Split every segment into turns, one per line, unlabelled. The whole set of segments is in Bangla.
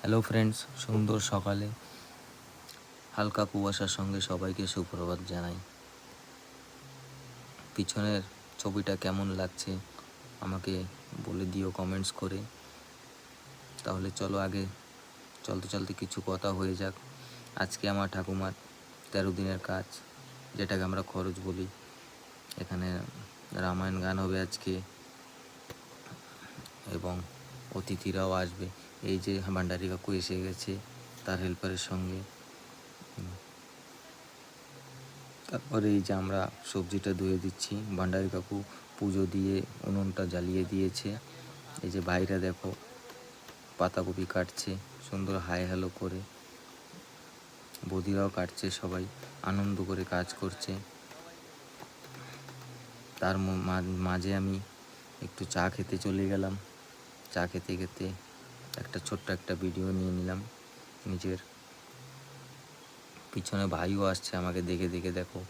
হ্যালো ফ্রেন্ডস, সুন্দর সকালে হালকা কুয়াশার সঙ্গে সবাইকে সুপ্রভাত জানাই। পিছনের ছবিটা কেমন লাগছে আমাকে বলে দিও কমেন্টস করে। তাহলে চলো আগে চলতে চলতে কিছু কথা হয়ে যাক। আজকে আমার ঠাকুমার 13 দিনের কাজ, যেটাকে আমরা খরচ বলি। এখানে রামায়ণ গান হবে আজকে এবং অতিথিরাও আসবে। এই যে ভান্ডারি কাকু এসে গেছে তার হেল্পারের সঙ্গে। তারপরে এই যে আমরা সবজিটা ধুয়ে দিচ্ছি, ভান্ডারি কাকু পুজো দিয়ে উনুনটা জ্বালিয়ে দিয়েছে। এই যে ভাইরা দেখো পাতাকপি কাটছে সুন্দর হাই হ্যালো করে, বৌদিরাও কাটছে, সবাই আনন্দ করে কাজ করছে। তার মাঝে আমি একটু চা খেতে চলে গেলাম। চা খেতে খেতে ছোট্ট একটা ভিডিও নিয়ে নিলাম নিজের। পিছনে ভাইও আসছে আমাকে দেখে দেখে, দেখো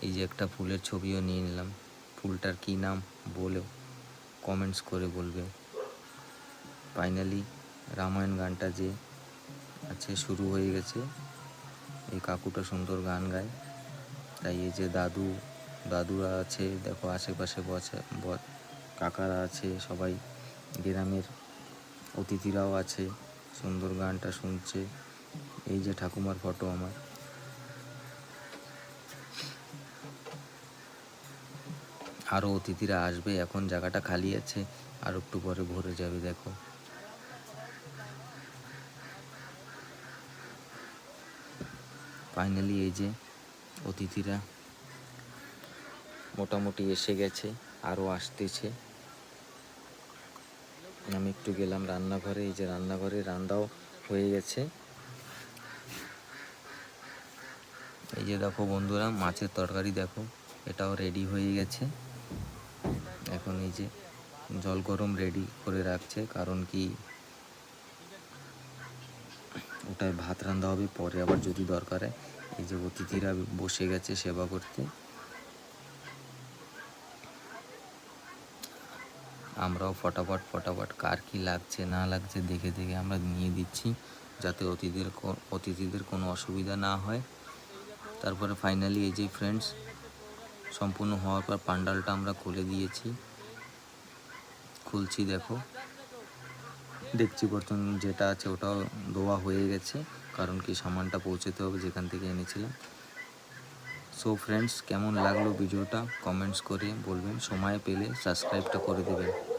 এই যে একটা ফুলের ছবিও নিয়ে নিলাম। ফুলটার কী নাম বলেও কমেন্টস করে বলবে। ফাইনালি রামায়ণ গানটা যে আছে শুরু হয়ে গেছে। এই কাকুটা সুন্দর গান গায়, তাই এই যে দাদুরা আছে দেখো, আশেপাশে কাকারা আছে, সবাই গ্রামের অতিথিরাও আছে, সুন্দর গানটা শুনছে। এই যে ঠাকুমার ফটো আমার। আরও অতিথিরা আসবে, এখন জায়গাটা খালি আছে, আর একটু পরে ভরে যাবে। দেখো ফাইনালি এই যে অতিথিরা মোটামুটি এসে গেছে, আরও আসতেছে। আমি একটু গেলাম রান্নাঘরে। এই যে রান্নাঘরে রান্নাও হয়ে গেছে। এই যে দেখো বন্ধুরা, মাছের তরকারি দেখো, এটাও রেডি হয়ে গেছে। এখন এই যে জল গরম রেডি করে রাখছে, কারণ কি ওটায় ভাত রান্না হবে পরে আবার যদি দরকার হয়। এই যে অতিথিরা বসে গেছে সেবা করতে। আমরাও ফটাফট কার কি লাগছে না লাগছে দেখে দেখে আমরা নিয়ে দিচ্ছি, যাতে অতিথিদের কোনো অসুবিধা না হয়। তারপরে ফাইনালি এই যে ফ্রেন্ডস, সম্পূর্ণ হওয়ার পর পান্ডালটা আমরা খুলে দিয়েছি। খুলছি দেখো, দেখছি বর্তন যেটা আছে ওটাও ধোয়া হয়ে গেছে, কারণ কি সামানটা পৌঁছতে হবে যেখান থেকে এনেছিলাম। সো ফ্রেন্ডস, কেমন লাগলো ভিডিওটা কমেন্টস করে বলবেন। সময় পেলে সাবস্ক্রাইবটা করে দেবেন।